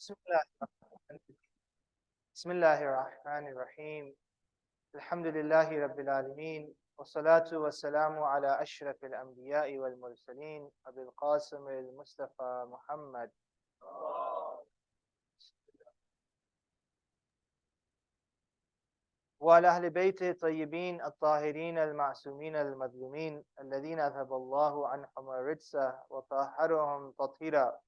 بسم الله بسم الله الرحمن الرحيم. الحمد لله رب العالمين، والصلاة والسلام على أشرف الأنبياء والمرسلين أبي القاسم المصطفى محمد وعلى أهل بيته الطيبين الطاهرين المعصومين المظلومين الذين أذهب الله عنهم الرجس وطهرهم تطهيرا.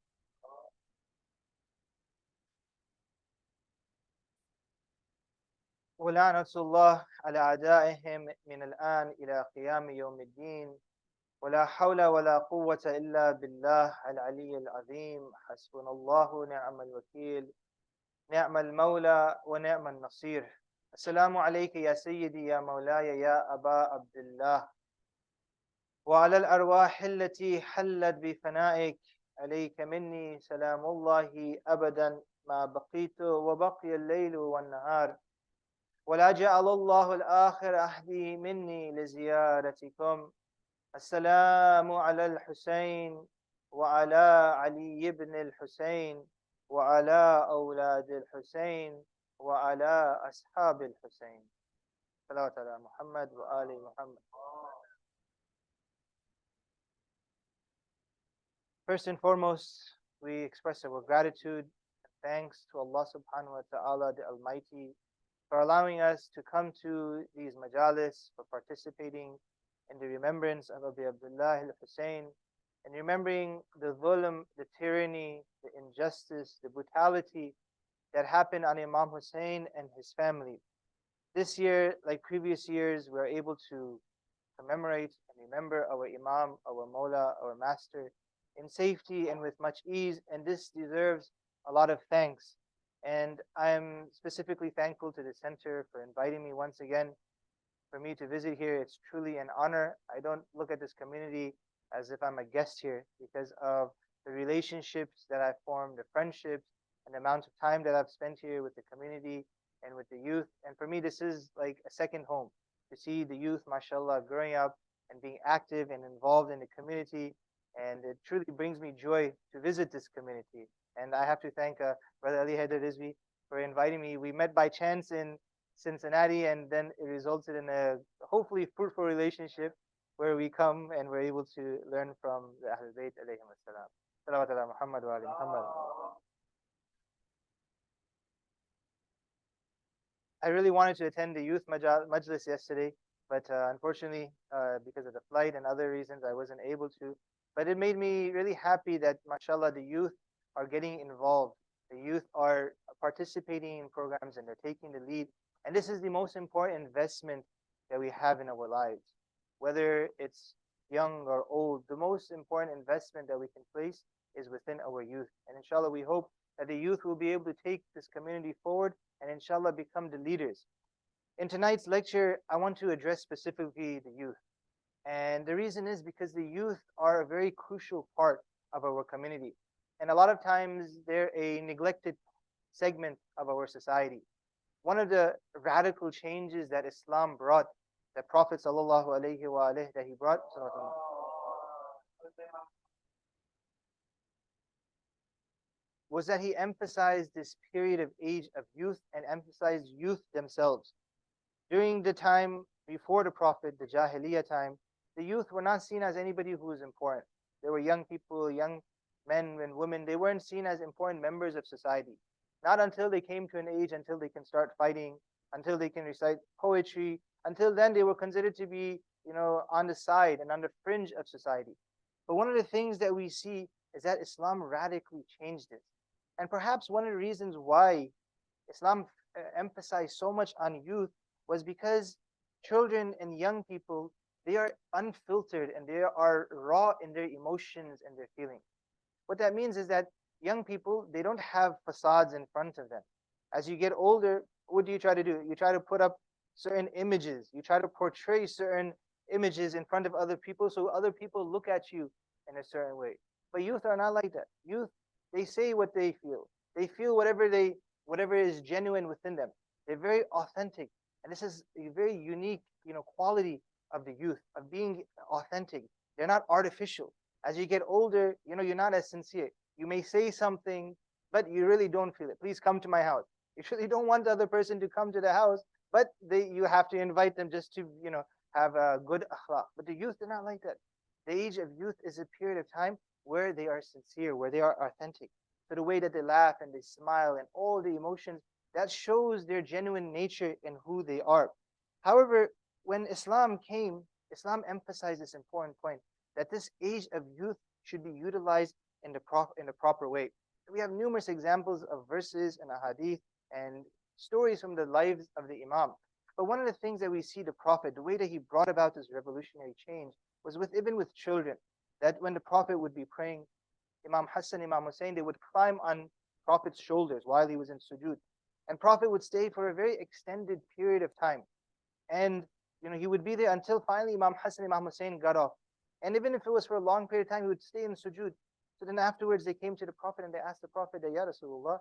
ولعنة الله على أعدائهم من الآن إلى قيام يوم الدين. ولا حول ولا قوة إلا بالله العلي العظيم. حسبنا الله ونعم الوكيل، نعم المولى ونعم النصير. السلام عليك يا سيدي يا مولاي يا أبا عبد الله، وعلى الأرواح التي حلت بفنائك. عليك مني سلام الله أبدا ما بقيت وبقي الليل والنهار. ولا جعل الله الآخر أهدي مني لزيارتكم. السلام على الحسين وعلى علي بن الحسين وعلى أولاد الحسين وعلى أصحاب الحسين. صلوات على محمد وآل محمد. First and foremost, we express our gratitude and thanks to Allah subhanahu wa ta'ala, the Almighty, for allowing us to come to these majalis, for participating in the remembrance of Abu Abdullah al-Hussein, and remembering the dhulm, the tyranny, the injustice, the brutality that happened on Imam Hussein and his family. This year, like previous years, we are able to commemorate and remember our Imam, our Mawla, our Master in safety and with much ease, and this deserves a lot of thanks. And I'm specifically thankful to the center for inviting me once again for me to visit here. It's truly an honor. I don't look at this community as if I'm a guest here because of the relationships that I've formed, the friendships, and the amount of time that I've spent here with the community and with the youth. And for me, this is like a second home to see the youth, mashallah, growing up and being active and involved in the community. And it truly brings me joy to visit this community. And I have to thank Brother Ali Haider Rizvi for inviting me. We met by chance in Cincinnati, and then it resulted in a hopefully fruitful relationship where we come and we're able to learn from the Ahlul Bayt alayhim assalam. Salawat ala Muhammad wa ali Muhammad. I really wanted to attend the youth majlis yesterday, but unfortunately, because of the flight and other reasons, I wasn't able to. But it made me really happy that, mashallah, the youth are getting involved. The youth are participating in programs and they're taking the lead. And this is the most important investment that we have in our lives. Whether it's young or old, the most important investment that we can place is within our youth. And inshallah, we hope that the youth will be able to take this community forward and inshallah become the leaders. In tonight's lecture, I want to address specifically the youth. And the reason is because the youth are a very crucial part of our community. And a lot of times they're a neglected segment of our society. One of the radical changes that Islam brought, that Prophet sallallahu alaihi wasallam that he brought, was that he emphasized this period of age of youth and emphasized youth themselves. During the time before the Prophet, the Jahiliyyah time, the youth were not seen as anybody who was important. They were young people, young men and women. They weren't seen as important members of society. Not until they came to an age until they can start fighting, until they can recite poetry. Until then, they were considered to be, on the side and on the fringe of society. But one of the things that we see is that Islam radically changed this. And perhaps one of the reasons why Islam emphasized so much on youth was because children and young people, they are unfiltered and they are raw in their emotions and their feelings. What that means is that young people, they don't have facades in front of them. As you get older, what do you try to do? You try to put up certain images. You try to portray certain images in front of other people so other people look at you in a certain way. But youth are not like that. Youth, they say what they feel. They feel whatever is genuine within them. They're very authentic. And this is a very unique, quality of the youth, of being authentic. They're not artificial. As you get older, you're not as sincere. You may say something, but you really don't feel it. Please come to my house. You really don't want the other person to come to the house, but you have to invite them just to, have a good akhlaq. But the youth, they're not like that. The age of youth is a period of time where they are sincere, where they are authentic. So the way that they laugh and they smile and all the emotions, that shows their genuine nature and who they are. However, when Islam came, Islam emphasized this important point that this age of youth should be utilized in the proper way. We have numerous examples of verses and ahadith and stories from the lives of the Imam. But one of the things that we see the Prophet, the way that he brought about this revolutionary change was even with children. That when the Prophet would be praying, Imam Hassan, Imam Hussain, they would climb on Prophet's shoulders while he was in sujood. And Prophet would stay for a very extended period of time. And he would be there until finally Imam Hassan, Imam Hussain got off. And even if it was for a long period of time, he would stay in sujood. So then afterwards they came to the Prophet and they asked the Prophet, Ya Rasulullah,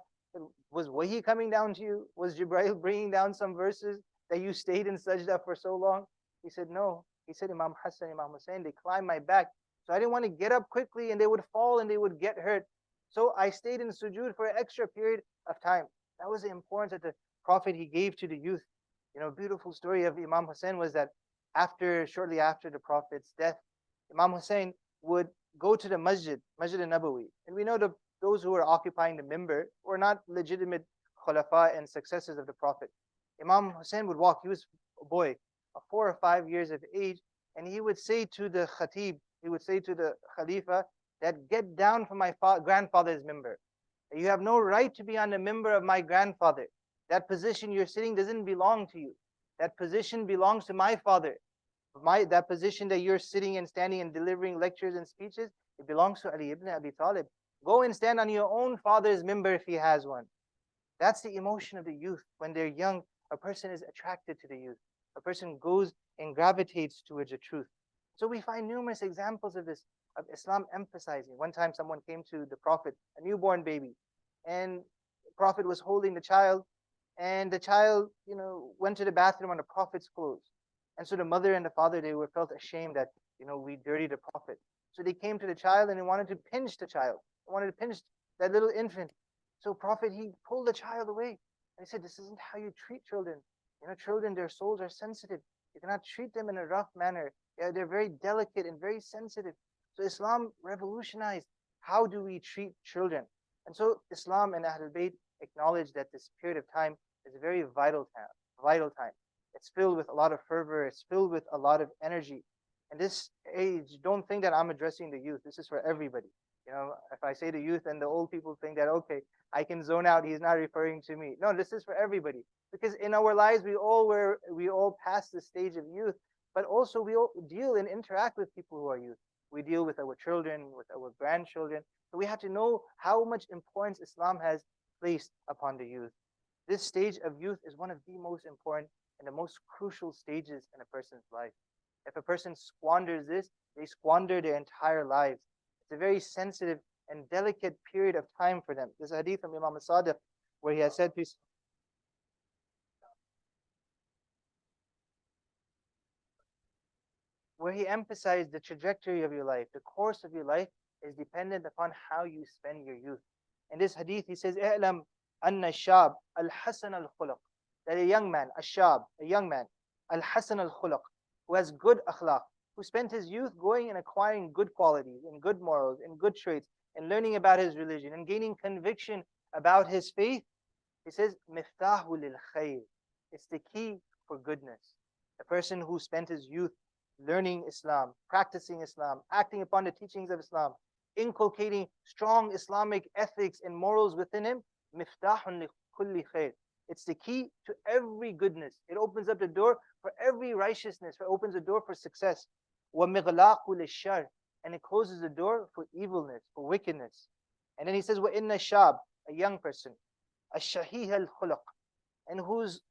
was wahi coming down to you? Was Jibreel bringing down some verses that you stayed in sajda for so long? He said, no. He said, Imam Hassan, Imam Hussain, they climbed my back. So I didn't want to get up quickly and they would fall and they would get hurt. So I stayed in sujood for an extra period of time. That was the importance that the Prophet he gave to the youth. A beautiful story of Imam Hussain was that shortly after the Prophet's death, Imam Hussain would go to the Masjid al-Nabawi. And we know those who were occupying the mimbar were not legitimate khulafa and successors of the Prophet. Imam Hussain would walk, he was a boy, 4 or 5 years of age, and he would say to the khatib, he would say to the Khalifa, that get down from my grandfather's mimbar. You have no right to be on the mimbar of my grandfather. That position you're sitting doesn't belong to you. That position belongs to my father. That position that you're sitting and standing and delivering lectures and speeches, it belongs to Ali ibn Abi Talib. Go and stand on your own father's mimbar if he has one. That's the emotion of the youth. When they're young, a person is attracted to the youth. A person goes and gravitates towards the truth. So we find numerous examples of this, of Islam emphasizing. One time someone came to the Prophet, a newborn baby, and the Prophet was holding the child, and the child, went to the bathroom on the Prophet's clothes. And so the mother and the father, they were felt ashamed that, we dirtied the Prophet. So they came to the child and they wanted to pinch the child. They wanted to pinch that little infant. So Prophet, he pulled the child away. And he said, this isn't how you treat children. Children, their souls are sensitive. You cannot treat them in a rough manner. Yeah, they're very delicate and very sensitive. So Islam revolutionized how do we treat children. And so Islam and Ahlul Bayt acknowledge that this period of time is a very vital time. It's filled with a lot of fervor. It's filled with a lot of energy. And this age, don't think that I'm addressing the youth. This is for everybody. If I say the youth and the old people think that, okay, I can zone out, he's not referring to me. No, this is for everybody. Because in our lives, we all pass the stage of youth, but also we all deal and interact with people who are youth. We deal with our children, with our grandchildren. So we have to know how much importance Islam has placed upon the youth. This stage of youth is one of the most important and the most crucial stages in a person's life. If a person squanders this, they squander their entire lives. It's a very sensitive and delicate period of time for them. There's a hadith from Imam Sadiq where he has said to where he emphasized the trajectory of your life, the course of your life is dependent upon how you spend your youth. In this hadith, he says, "I'lam anna shab al-hasan al-khuluq," that a young man, a young man, al-hasan al-khuluq, who has good akhlaq, who spent his youth going and acquiring good qualities and good morals and good traits and learning about his religion and gaining conviction about his faith. He says, "Miftahu lil khayr." It's the key for goodness. A person who spent his youth learning Islam, practicing Islam, acting upon the teachings of Islam, inculcating strong Islamic ethics and morals within him, miftahun li kulli khair. It's the key to every goodness. It opens up the door for every righteousness. It opens the door for success. Wa mighlaqu lishar, and it closes the door for evilness, for wickedness. And then he says, "Wa inna shab," a young person, ash-shahih al-khuluq, and whose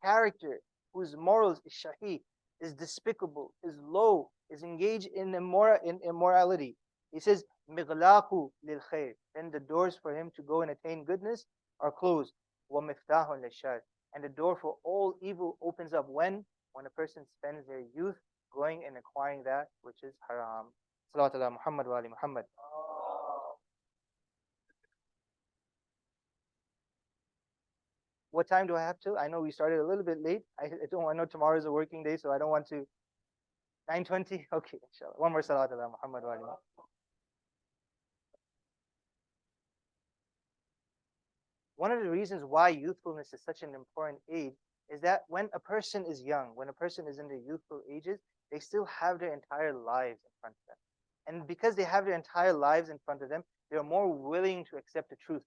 character, whose morals is shahih, is despicable, is low, is engaged in immorality. He says, "Mighlaqu lil khair," then the doors for him to go and attain goodness are closed. Wa miftahun lishar, and the door for all evil opens up when a person spends their youth going and acquiring that which is haram. Salawat ala Muhammad wa ali Muhammad. What time do I have to? I know we started a little bit late. I know tomorrow is a working day, so I don't want to. 9:20. Okay, inshallah. One more salawat ala Muhammad wa ali Muhammad. One of the reasons why youthfulness is such an important age is that when a person is young, when a person is in their youthful ages, they still have their entire lives in front of them. And because they have their entire lives in front of them, they're more willing to accept the truth.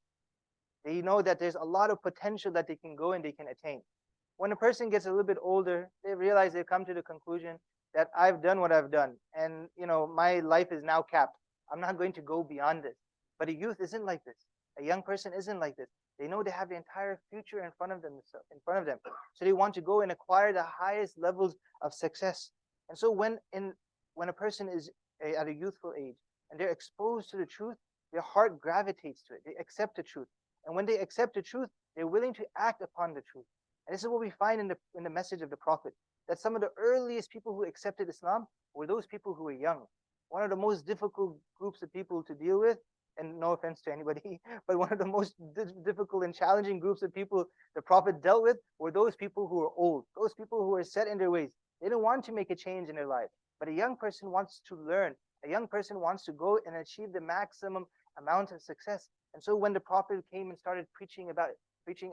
They know that there's a lot of potential that they can go and they can attain. When a person gets a little bit older, they realize they come to the conclusion that I've done what I've done, and my life is now capped. I'm not going to go beyond this. But a youth isn't like this. A young person isn't like this. They know they have the entire future in front of them, so they want to go and acquire the highest levels of success. And so when a person is at a youthful age and they're exposed to the truth, their heart gravitates to it. They accept the truth. And when they accept the truth, they're willing to act upon the truth. And this is what we find in the message of the Prophet, that some of the earliest people who accepted Islam were those people who were young. One of the most difficult groups of people to deal with, and no offense to anybody, but one of the most difficult and challenging groups of people the Prophet dealt with were those people who were old, those people who were set in their ways. They didn't want to make a change in their life. But a young person wants to learn. A young person wants to go and achieve the maximum amount of success. And so when the Prophet came and started preaching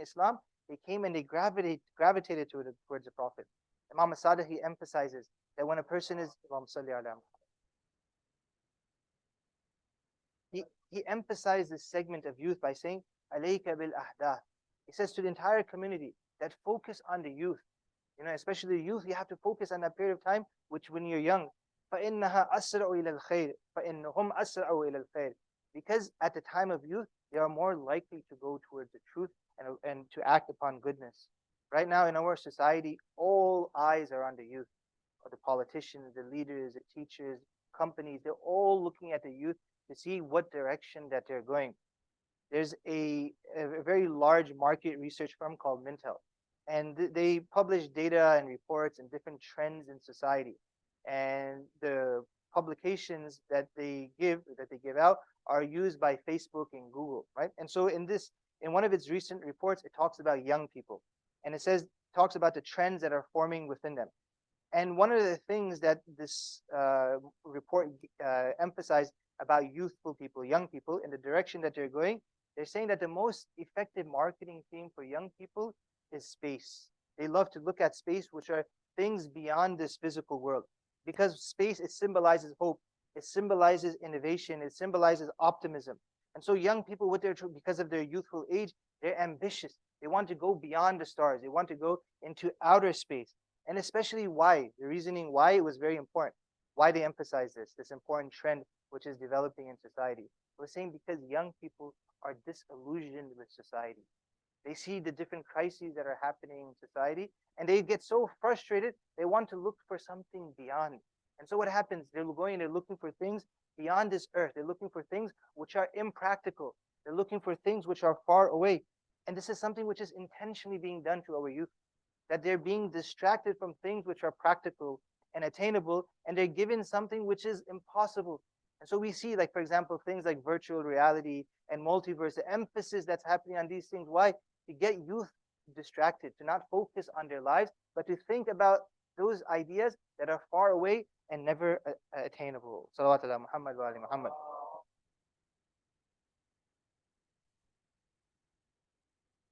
Islam, they came and they gravitated towards the Prophet. Imam Asada, he emphasizes that when a person is he emphasized this segment of youth by saying, Alayka bil ahdath. He says to the entire community that focus on the youth. Especially the youth, you have to focus on that period of time, which when you're young. فَإِنَّهَا أَسْرَعُ إِلَى الْخَيْرِ فَإِنَّهُمْ أَسْرَعُ إِلَى الْخَيْرِ. Because at the time of youth, they are more likely to go towards the truth and to act upon goodness. Right now in our society, all eyes are on the youth. The politicians, the leaders, the teachers, companies, they're all looking at the youth to see what direction that they're going. There's a very large market research firm called Mintel, and they publish data and reports and different trends in society. And the publications that they give out are used by Facebook and Google, right? And so in one of its recent reports, it talks about young people, and talks about the trends that are forming within them. And one of the things that this report emphasized about youthful people, young people, in the direction that they're going, they're saying that the most effective marketing theme for young people is space. They love to look at space, which are things beyond this physical world. Because space, it symbolizes hope, it symbolizes innovation, it symbolizes optimism. And so young people, because of their youthful age, they're ambitious. They want to go beyond the stars. They want to go into outer space. And especially why, the reasoning why it was very important, why they emphasize this important trend which is developing in society. We're saying because young people are disillusioned with society. They see the different crises that are happening in society, and they get so frustrated, they want to look for something beyond. And so what happens? They're looking for things beyond this earth. They're looking for things which are impractical. They're looking for things which are far away. And this is something which is intentionally being done to our youth, that they're being distracted from things which are practical and attainable, and they're given something which is impossible. And so we see, like, for example, things like virtual reality and multiverse, the emphasis that's happening on these things. Why? To get youth distracted, to not focus on their lives, but to think about those ideas that are far away and never attainable. Salawat ala Muhammad wa ali Muhammad.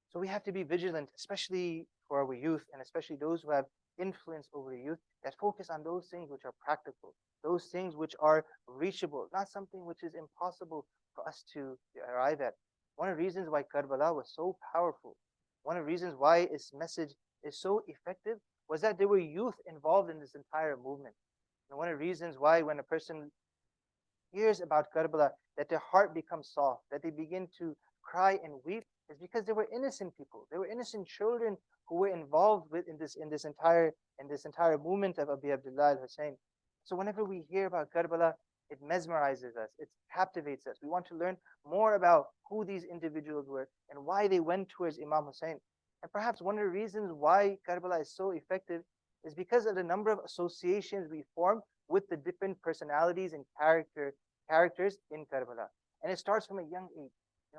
So we have to be vigilant, especially for our youth, and especially those who have influence over the youth, that focus on those things which are practical, those things which are reachable, not something which is impossible for us to arrive at. One of the reasons why Karbala was so powerful, one of the reasons why its message is so effective, was that there were youth involved in this entire movement. And one of the reasons why when a person hears about Karbala, that their heart becomes soft, that they begin to cry and weep, is because they were innocent people. They were innocent children who were involved in this entire movement of Abi Abdullah al-Hussain. So whenever we hear about Karbala, it mesmerizes us, it captivates us. We want to learn more about who these individuals were and why they went towards Imam Hussain. And perhaps one of the reasons why Karbala is so effective is because of the number of associations we form with the different personalities and characters in Karbala. And it starts from a young age.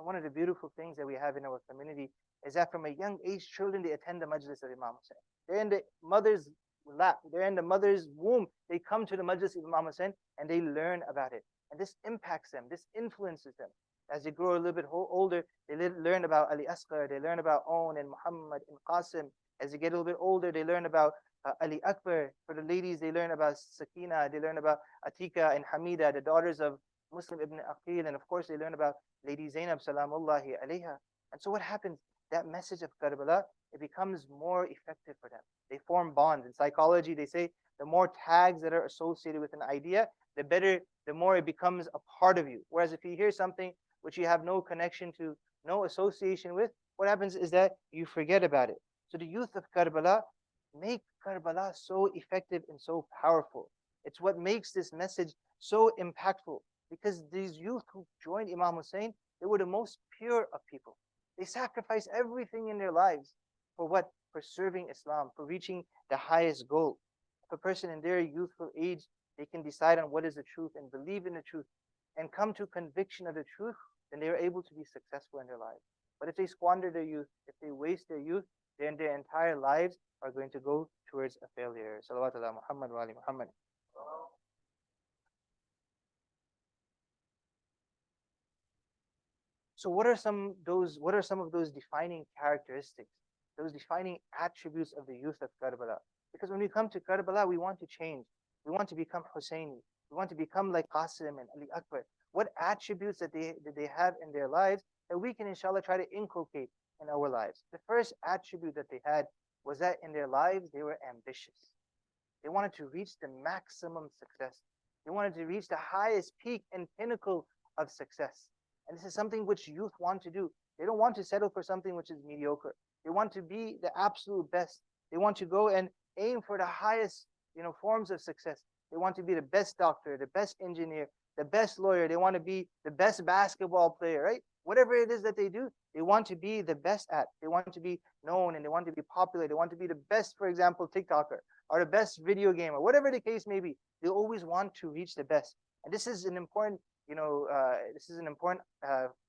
One of the beautiful things that we have in our community is that from a young age, children, they attend the majlis of Imam Hussain. They're in the mother's lap, they're in the mother's womb. They come to the majlis of Imam Hussain and they learn about it. And this impacts them, this influences them. As they grow a little bit older, they learn about Ali Asghar, they learn about Aun and Muhammad and Qasim. As they get a little bit older, they learn about Ali Akbar. For the ladies, they learn about Sakina, they learn about Atika and Hamida, the daughters of Muslim ibn Aqil, and of course they learn about Lady Zainab salamullahi alayha. And so what happens? That message of Karbala, it becomes more effective for them. They form bonds. In psychology, they say the more tags that are associated with an idea, the better, the more it becomes a part of you. Whereas if you hear something which you have no connection to, no association with, what happens is that you forget about it. So the youth of Karbala make Karbala so effective and so powerful. It's what makes this message so impactful, because these youth who joined Imam Hussein, they were the most pure of people. They sacrificed everything in their lives for what? For serving Islam, for reaching the highest goal. If a person in their youthful age, they can decide on what is the truth and believe in the truth and come to conviction of the truth, then they are able to be successful in their lives. But if they squander their youth, if they waste their youth, then their entire lives are going to go towards a failure. Salawatullah Muhammad wa ali Muhammad. So what are some of those defining characteristics, those defining attributes of the youth of Karbala? Because when we come to Karbala, we want to change. We want to become Hussaini. We want to become like Qasim and Ali Akbar. What attributes that they have in their lives that we can inshallah try to inculcate in our lives? The first attribute that they had was that in their lives they were ambitious. They wanted to reach the maximum success. They wanted to reach the highest peak and pinnacle of success. And this is something which youth want to do. They don't want to settle for something which is mediocre. They want to be the absolute best. They want to go and aim for the highest, forms of success. They want to be the best doctor, the best engineer, the best lawyer. They want to be the best basketball player, right? Whatever it is that they do, they want to be the best at. They want to be known and they want to be popular. They want to be the best, for example, TikToker or the best video gamer, whatever the case may be. They always want to reach the best. And this is an important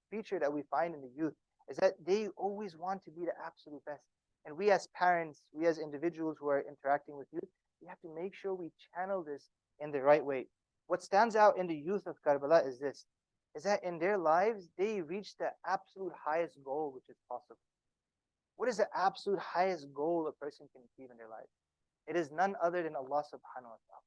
feature that we find in the youth, is that they always want to be the absolute best. And we as parents, we as individuals who are interacting with youth, we have to make sure we channel this in the right way. What stands out in the youth of Karbala is this, is that in their lives, they reach the absolute highest goal which is possible. What is the absolute highest goal a person can achieve in their life? It is none other than Allah subhanahu wa ta'ala.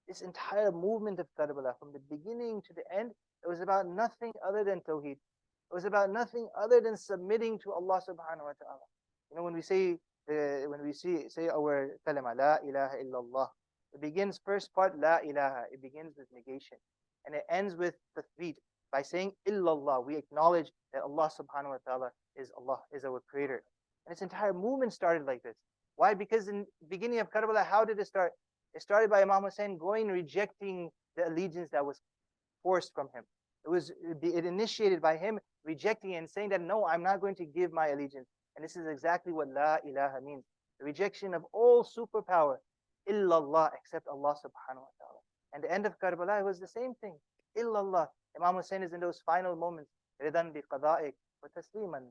This entire movement of Karbala, from the beginning to the end, it was about nothing other than Tawheed. It was about nothing other than submitting to Allah subhanahu wa ta'ala. When we say our kalima, La ilaha illallah, it begins first part, La ilaha, it begins with negation. And it ends with tathbeet. By saying illallah, we acknowledge that Allah subhanahu wa ta'ala is Allah, is our creator. And its entire movement started like this. Why? Because in the beginning of Karbala, how did it start? It started by Imam Hussain going, rejecting the allegiance that was forced from him. It initiated by him rejecting and saying that, no, I'm not going to give my allegiance. And this is exactly what La ilaha means. The rejection of all superpower, illallah, except Allah subhanahu wa ta'ala. And the end of Karbala was the same thing. Illallah. Imam Hussain is in those final moments. Ridan bi qada'ik wa tasliman.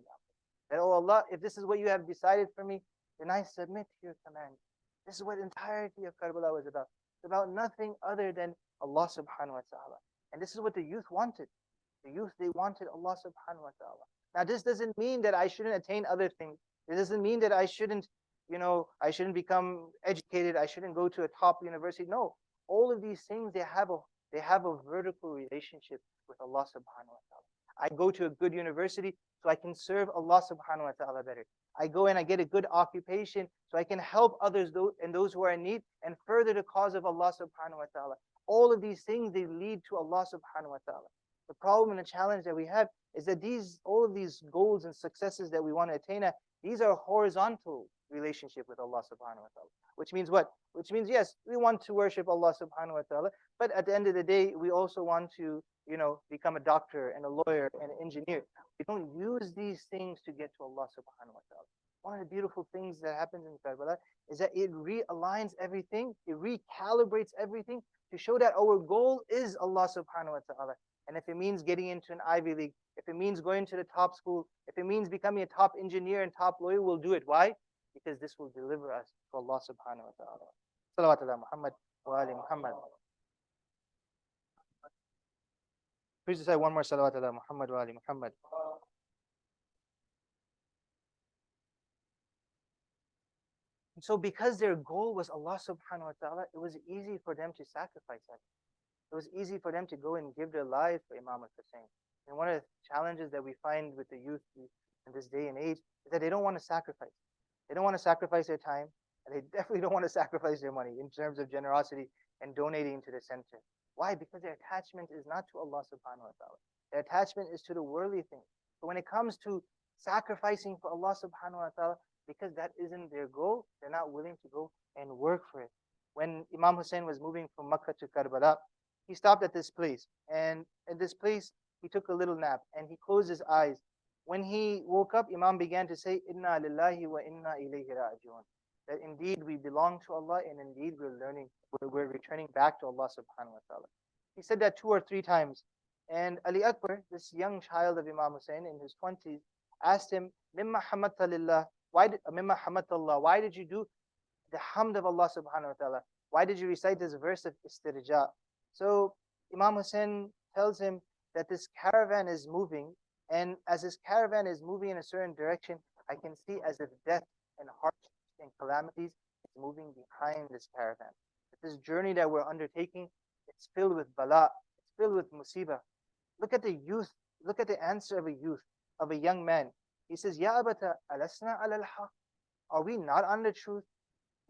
That, oh Allah, if this is what you have decided for me, then I submit to your command. This is what the entirety of Karbala was about. It's about nothing other than Allah subhanahu wa ta'ala. And this is what the youth wanted. The youth, they wanted Allah subhanahu wa ta'ala. Now this doesn't mean that I shouldn't attain other things. It doesn't mean that I shouldn't become educated. I shouldn't go to a top university. No, all of these things, they have a vertical relationship with Allah subhanahu wa ta'ala. I go to a good university so I can serve Allah subhanahu wa ta'ala better. I go and I get a good occupation so I can help others and those who are in need and further the cause of Allah subhanahu wa ta'ala. All of these things, they lead to Allah subhanahu wa ta'ala. The problem and the challenge that we have is that all of these goals and successes that we want to attain, these are horizontal relationship with Allah subhanahu wa ta'ala. Which means what? Which means, yes, we want to worship Allah subhanahu wa ta'ala, but at the end of the day, we also want to, become a doctor and a lawyer and an engineer. We don't use these things to get to Allah subhanahu wa ta'ala. One of the beautiful things that happens in Karbala is that it realigns everything, it recalibrates everything to show that our goal is Allah subhanahu wa ta'ala. And if it means getting into an Ivy League, if it means going to the top school, if it means becoming a top engineer and top lawyer, we'll do it. Why? Because this will deliver us to Allah subhanahu wa ta'ala. Salawat ala Muhammad wa ali Muhammad. Please say one more salawat ala Muhammad wa ali Muhammad. And so because their goal was Allah subhanahu wa ta'ala, it was easy for them to sacrifice that. It was easy for them to go and give their lives for Imam al-Hussain. And one of the challenges that we find with the youth in this day and age is that they don't want to sacrifice. They don't want to sacrifice their time, and they definitely don't want to sacrifice their money in terms of generosity and donating to the center. Why? Because their attachment is not to Allah subhanahu wa ta'ala. Their attachment is to the worldly things. But when it comes to sacrificing for Allah subhanahu wa ta'ala, because that isn't their goal, they're not willing to go and work for it. When Imam Hussain was moving from Makkah to Karbala, he stopped at this place. And at this place, he took a little nap and he closed his eyes. When he woke up, Imam began to say, Inna lillahi wa inna ilayhi raji'un. That indeed we belong to Allah and indeed we're returning back to Allah subhanahu wa ta'ala. He said that 2 or 3 times. And Ali Akbar, this young child of Imam Hussain in his 20s, asked him, Mimma hamatta lillah, Mimma hamatallah, why did you do the hamd of Allah subhanahu wa ta'ala? Why did you recite this verse of istirja? So Imam Hussain tells him that this caravan is moving, and as this caravan is moving in a certain direction, I can see as if death and hardships and calamities is moving behind this caravan. That this journey that we're undertaking, it's filled with bala, it's filled with musibah. Look at the youth, look at the answer of a youth, of a young man. He says, Ya abata, alasna ala al-haq. Are we not on the truth?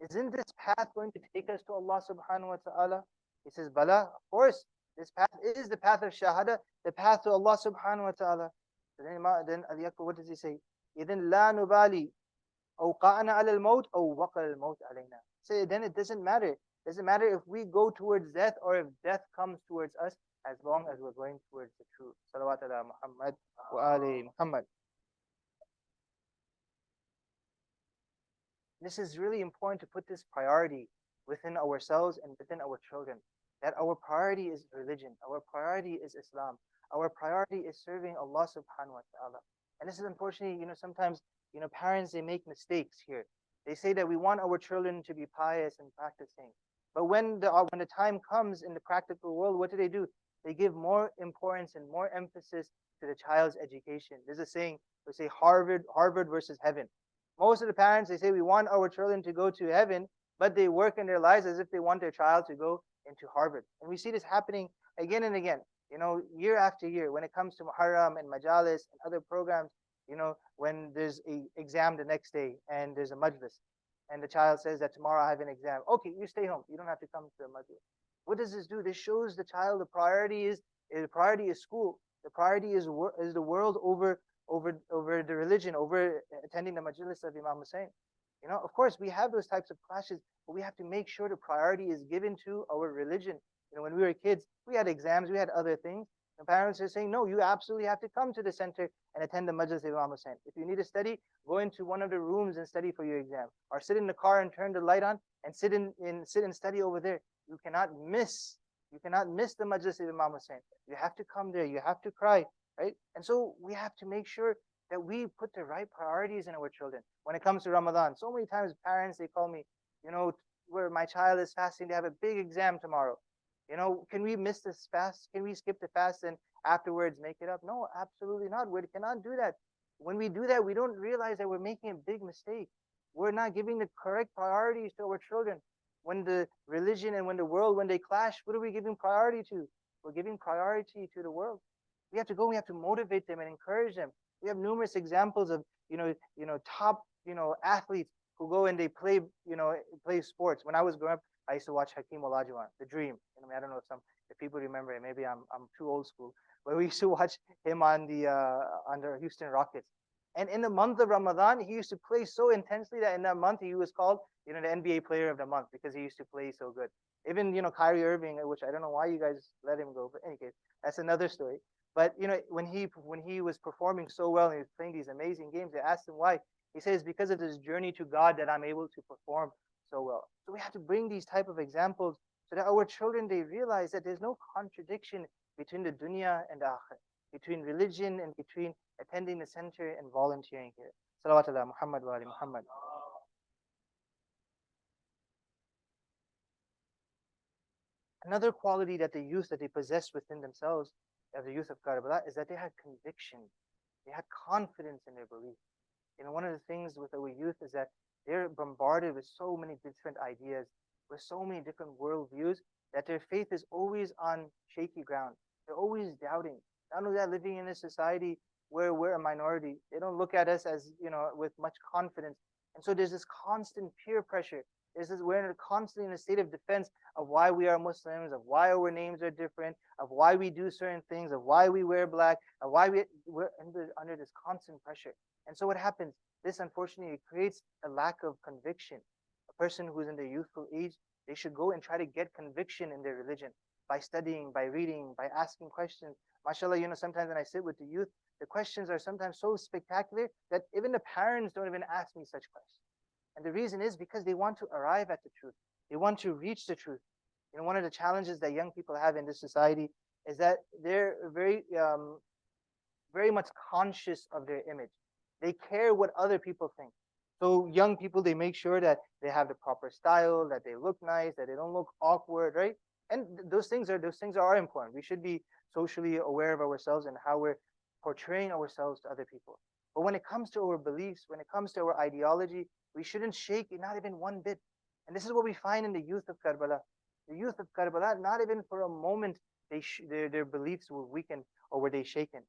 Isn't this path going to take us to Allah subhanahu wa ta'ala? He says, Bala, of course, this path is the path of shahada, the path to Allah subhanahu wa ta'ala. Then Ali Akbar, what does he say? إِذِنْ لَا نُبَالِي أَوْقَعْنَا عَلَى الْمَوْتِ أَوْ وَقَعَ الْمَوْتِ عَلَيْنَا. Say, then it doesn't matter. It doesn't matter if we go towards death or if death comes towards us, as long as we're going towards the truth. Salawat ala Muhammad wa ali Muhammad. This is really important to put this priority within ourselves and within our children. That our priority is religion. Our priority is Islam. Our priority is serving Allah subhanahu wa ta'ala. And this is unfortunately, sometimes, parents, they make mistakes here. They say that we want our children to be pious and practicing. But when the time comes in the practical world, what do? They give more importance and more emphasis to the child's education. There's a saying, they say Harvard versus heaven. Most of the parents, they say we want our children to go to heaven, but they work in their lives as if they want their child to go into Harvard. And we see this happening again and again, year after year when it comes to Muharram and Majalis and other programs, when there's an exam the next day and there's a majlis and the child says that tomorrow I have an exam. Okay, you stay home. You don't have to come to the majlis. What does this do? This shows the child the priority is school. The priority is the world over the religion, over attending the majlis of Imam Hussain. Of course, we have those types of clashes, but we have to make sure the priority is given to our religion. When we were kids, we had exams, we had other things. The parents are saying, no, you absolutely have to come to the center and attend the majlis of Imam Hussain. If you need to study, go into one of the rooms and study for your exam. Or sit in the car and turn the light on and sit and study over there. You cannot miss the majlis of Imam Hussain. You have to come there, you have to cry. Right? And so we have to make sure that we put the right priorities in our children. When it comes to Ramadan, so many times parents, they call me, where my child is fasting, they have a big exam tomorrow. Can we miss this fast? Can we skip the fast and afterwards make it up? No, absolutely not. We cannot do that. When we do that, we don't realize that we're making a big mistake. We're not giving the correct priorities to our children. When the religion and when the world, when they clash, what are we giving priority to? We're giving priority to the world. We have to go, we have to motivate them and encourage them. We have numerous examples of, top, athletes who go and they play sports. When I was growing up, I used to watch Hakeem Olajuwon, The Dream. I don't know if people remember it. Maybe I'm too old school, but we used to watch him on the Houston Rockets. And in the month of Ramadan, he used to play so intensely that in that month he was called, the NBA Player of the Month because he used to play so good. Even Kyrie Irving, which I don't know why you guys let him go, but in any case, that's another story. But when he was performing so well and he was playing these amazing games, they asked him why. He says, because of this journey to God that I'm able to perform so well. So we have to bring these type of examples so that our children, they realize that there's no contradiction between the dunya and the akhir, between religion and between attending the center and volunteering here. Salawatullah Muhammad wa ali Muhammad. Another quality that the youth that they possess within themselves, of the youth of Karbala, is that they had conviction. They had confidence in their belief. One of the things with our youth is that they're bombarded with so many different ideas, with so many different worldviews, that their faith is always on shaky ground. They're always doubting. Not only that, living in a society where we're a minority, they don't look at us as, with much confidence. And so there's this constant peer pressure. We're constantly in a state of defense of why we are Muslims, of why our names are different, of why we do certain things, of why we wear black, of why we're under this constant pressure. And so what happens? This unfortunately creates a lack of conviction. A person who's in their youthful age, they should go and try to get conviction in their religion by studying, by reading, by asking questions. MashaAllah, sometimes when I sit with the youth, the questions are sometimes so spectacular that even the parents don't even ask me such questions. And the reason is because they want to arrive at the truth. They want to reach the truth. One of the challenges that young people have in this society is that they're very much conscious of their image. They care what other people think. So young people, they make sure that they have the proper style, that they look nice, that they don't look awkward, right? And those things are important. We should be socially aware of ourselves and how we're portraying ourselves to other people. But when it comes to our beliefs, when it comes to our ideology, we shouldn't shake it, not even one bit. And this is what we find in the youth of Karbala. The youth of Karbala, not even for a moment, their beliefs were weakened or were they shaken.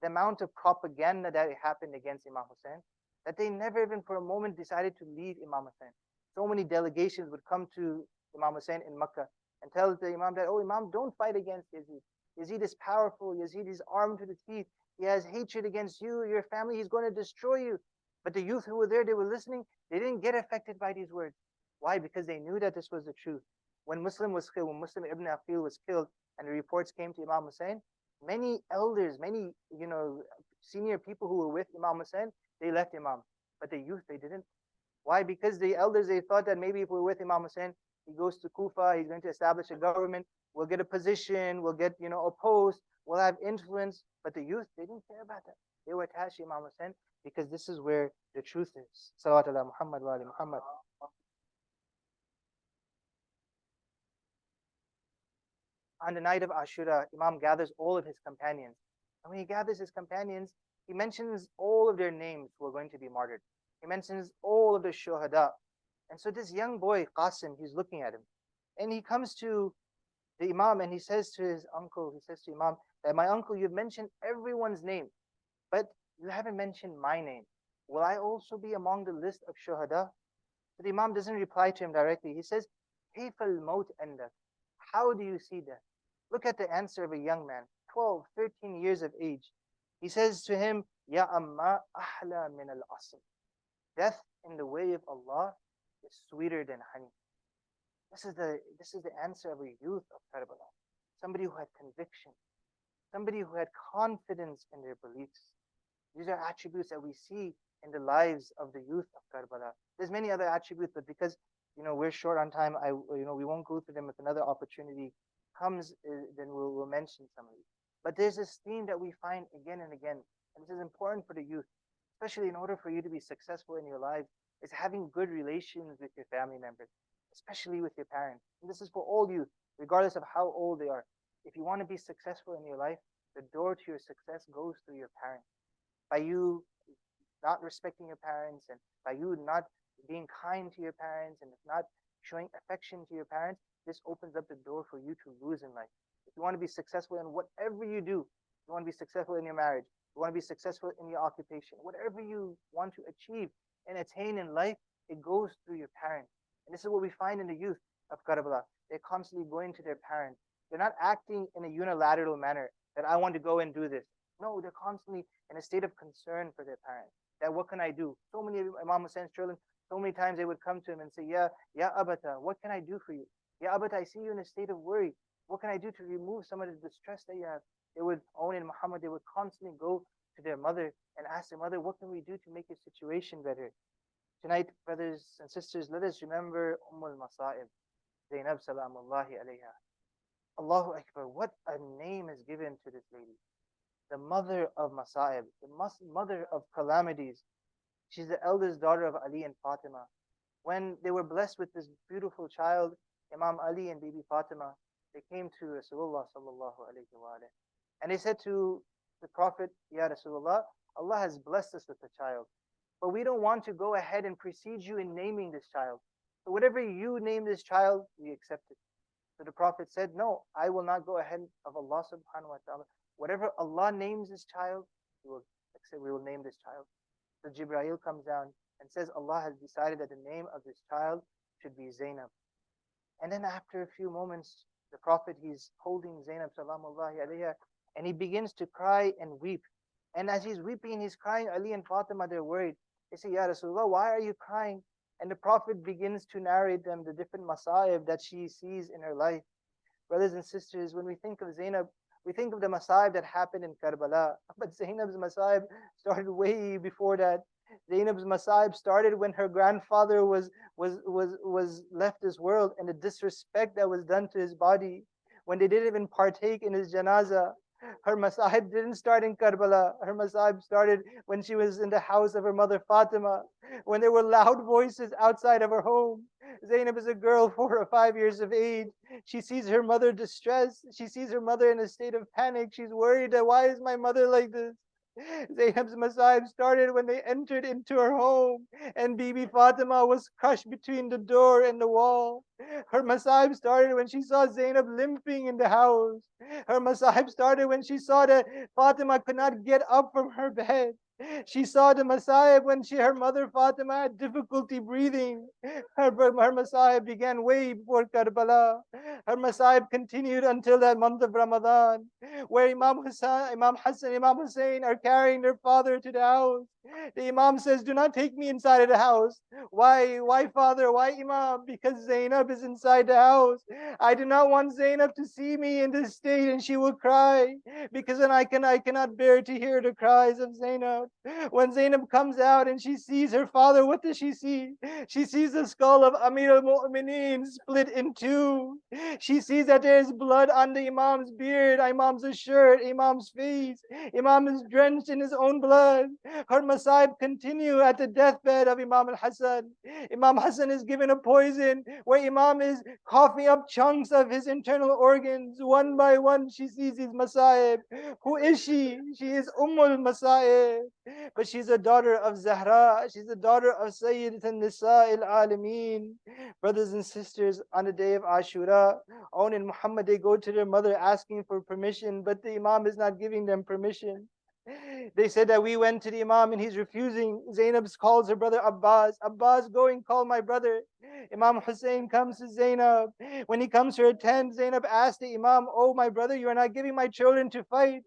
The amount of propaganda that happened against Imam Hussain, that they never even for a moment decided to leave Imam Hussain. So many delegations would come to Imam Hussain in Makkah and tell the Imam that, oh Imam, don't fight against Yazid. Yazid is powerful. Yazid is armed to the teeth. He has hatred against you, your family. He's going to destroy you. But the youth who were there, they were listening. They didn't get affected by these words. Why? Because they knew that this was the truth. When Muslim Ibn Aqil was killed, and the reports came to Imam Hussain, many elders, many senior people who were with Imam Hussain, they left Imam. But the youth, they didn't. Why? Because the elders, they thought that maybe if we're with Imam Hussain, he goes to Kufa, he's going to establish a government, we'll get a position, we'll get a post, we'll have influence. But the youth, they didn't care about that. They were attached to Imam Hussain because this is where the truth is. Salawatullah Muhammad wa ali Muhammad. On the night of Ashura, Imam gathers all of his companions. And when he gathers his companions, he mentions all of their names who are going to be martyred. He mentions all of the shuhada. And so this young boy, Qasim, he's looking at him. And he comes to the Imam and he says to his uncle, he says to Imam, that my uncle, you've mentioned everyone's name, but you haven't mentioned my name. Will I also be among the list of shuhada? So the Imam doesn't reply to him directly. He says, Kayf al-maut andak? How do you see that? Look at the answer of a young man, 12, 13 years of age. He says to him, Ya amma ahla min al-asl. Death in the way of Allah is sweeter than honey. This is the answer of a youth of Karbala. Somebody who had conviction, somebody who had confidence in their beliefs. These are attributes that we see in the lives of the youth of Karbala. There's many other attributes, but because we're short on time, we won't go through them. If another opportunity comes, then we'll mention some of these. But there's this theme that we find again and again, and this is important for the youth, especially in order for you to be successful in your life, is having good relations with your family members, especially with your parents. And this is for all youth, regardless of how old they are. If you want to be successful in your life, the door to your success goes through your parents. By you not respecting your parents, and by you not being kind to your parents, and not showing affection to your parents, this opens up the door for you to lose in life. If you want to be successful in whatever you do, you want to be successful in your marriage, you want to be successful in your occupation, whatever you want to achieve and attain in life, it goes through your parents. And this is what we find in the youth of Karbala. They're constantly going to their parents. They're not acting in a unilateral manner that I want to go and do this. No, they're constantly in a state of concern for their parents. That what can I do? So many of Imam Hussein's children, so many times they would come to him and say, Ya Abata, what can I do for you? Ya Abata, I see you in a state of worry. What can I do to remove some of the distress that you have? They would, Owen and Muhammad, they would constantly go to their mother and ask their mother, what can we do to make your situation better? Tonight, brothers and sisters, let us remember Ummul Masa'ib, Zainab Salamullahi alayha. Allahu Akbar, what a name is given to this lady. The mother of Masa'ib, the mother of calamities. She's the eldest daughter of Ali and Fatima. When they were blessed with this beautiful child, Imam Ali and Bibi Fatima, they came to Rasulullah sallallahu alayhi wa alayhi. And they said to the Prophet, Ya Rasulullah, Allah has blessed us with a child, but we don't want to go ahead and precede you in naming this child. So whatever you name this child, we accept it. So the Prophet said, no, I will not go ahead of Allah subhanahu wa ta'ala. Whatever Allah names this child, we will name this child. So Jibreel comes down and says, Allah has decided that the name of this child should be Zainab. And then after a few moments, the Prophet, he's holding Zainab salamullahi alayha, and he begins to cry and weep. And as he's weeping, he's crying, Ali and Fatima, they're worried. They say, Ya Rasulullah, why are you crying? And the Prophet begins to narrate them the different masa'ib that she sees in her life. Brothers and sisters, when we think of Zainab, we think of the masa'ib that happened in Karbala. But Zainab's masa'ib started way before that. Zainab's masa'ib started when her grandfather was left this world, and the disrespect that was done to his body. When they didn't even partake in his janazah. Her masa'ib didn't start in Karbala. Her masa'ib started when she was in the house of her mother Fatima, when there were loud voices outside of her home. Zainab is a girl 4 or 5 years of age. She sees her mother distressed. She sees her mother in a state of panic. She's worried that why is my mother like this? Zainab's masa'ib started when they entered into her home and Bibi Fatima was crushed between the door and the wall. Her masa'ib started when she saw Zainab limping in the house. Her masa'ib started when she saw that Fatima could not get up from her bed. She saw the masa'ib when her mother Fatima had difficulty breathing. Her masa'ib began way before Karbala. Her masa'ib continued until that month of Ramadan, where Imam Hussain, Imam Hussain are carrying their father to the house. The Imam says, do not take me inside of the house. Why? Why, father? Why, Imam? Because Zainab is inside the house. I do not want Zainab to see me in this state and she will cry. Because then I cannot bear to hear the cries of Zainab. When Zainab comes out and she sees her father, what does she see? She sees the skull of Amir al-Mu'mineen split in two. She sees that there is blood on the Imam's beard, Imam's shirt, Imam's face. Imam is drenched in his own blood. Her masa'ib continue at the deathbed of Imam al-Hassan. Imam Hassan is given a poison where Imam is coughing up chunks of his internal organs. One by one, she sees his masa'ib. Who is she? She is Masa'ib. But she's a daughter of Zahra. She's a daughter of Sayyid al-Nisa al-Alameen. Brothers and sisters, on the day of Ashura, Aun and Muhammad, they go to their mother asking for permission, but the Imam is not giving them permission. They said that we went to the Imam and he's refusing. Zainab calls her brother Abbas. Abbas, go and call my brother. Imam Hussain comes to Zainab. When he comes to her tent, Zainab asks the Imam, oh, my brother, you are not giving my children to fight.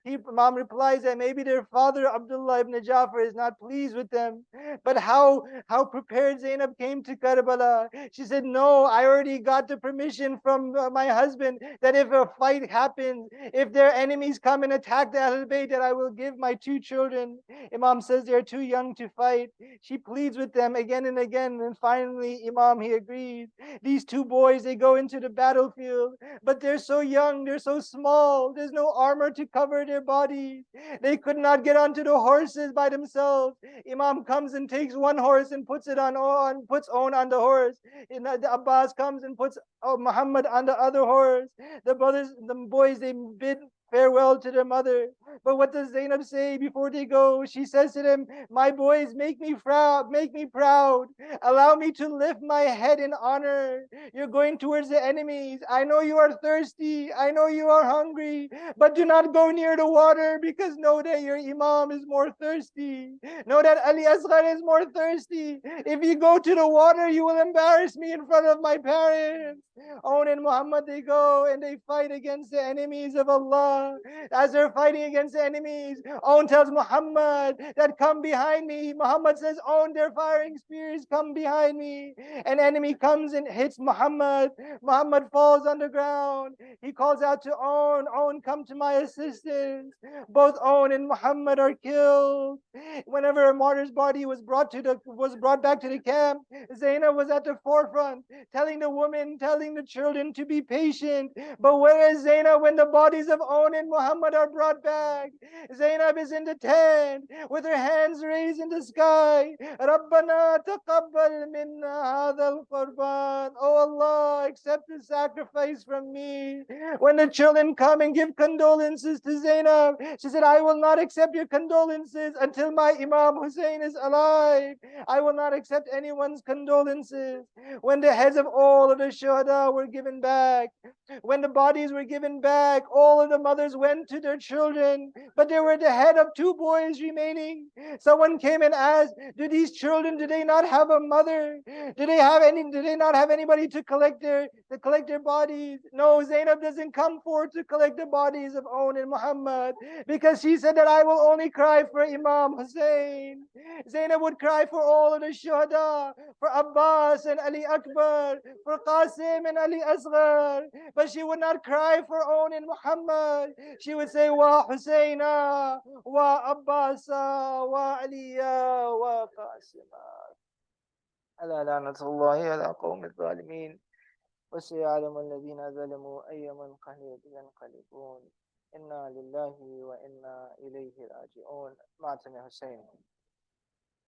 Imam replies that maybe their father Abdullah ibn Jafar is not pleased with them. But how prepared Zainab came to Karbala. She said, no, I already got the permission from my husband that if a fight happens, if their enemies come and attack the Ahlul Bayt, that I will give my 2 children. Imam says they're too young to fight. She pleads with them again and again, and finally Imam, he agrees. These 2 boys, they go into the battlefield, but they're so young, they're so small, there's no armor to cover their bodies. They could not get onto the horses by themselves. Imam comes and takes one horse and puts on the horse. The Abbas comes and puts Muhammad on the other horse. The boys, they bid farewell to their mother. But what does Zainab say before they go? She says to them, my boys, make me proud, allow me to lift my head in honor. You're going towards the enemies. I know you are thirsty, I know you are hungry, but do not go near the water, because know that your Imam is more thirsty. Know that Ali Asghar is more thirsty. If you go to the water, you will embarrass me in front of my parents. Aun and Muhammad, they go and they fight against the enemies of Allah. As they're fighting against the enemies, Aun tells Muhammad that come behind me. Muhammad says, Aun, they're firing spears, come behind me. An enemy comes and hits Muhammad. Muhammad falls on the ground. He calls out to Aun, come to my assistance. Both Aun and Muhammad are killed. Whenever a martyr's body was brought back to the camp, Zainab was at the forefront, telling telling the children to be patient. But where is Zainab when the bodies of Own and Muhammad are brought back? Zainab is in the tent with her hands raised in the sky. Rabbana taqabbal minna hadha al-qurban. Oh Allah, accept the sacrifice from me. When the children come and give condolences to Zainab, she said, I will not accept your condolences until my Imam Hussain is alive. I will not accept anyone's condolences. When the heads of all of the shuhada were given back, when the bodies were given back, all of the mothers went to their children, but there were the head of two boys remaining. Someone came and asked, do these children, do they not have a mother? Do they not have anybody to collect their bodies? No, Zainab doesn't come forward to collect the bodies of Own and Muhammad because she said that I will only cry for Imam Hussain. Zainab would cry for all of the shuhada, for Abbas and Ali Akbar, for Qasim and Ali Asghar, but she would not cry for Own and Muhammad. She would say, Wa Husayna, Wa Abbasa, Wa Aliya, Wa Qasima. ألا لعنة الله على قوم الظالمين وسيعلم الذين ظلموا أي منقلب ينقلبون إنا لله وإنا إليه راجعون. Martin Hussein.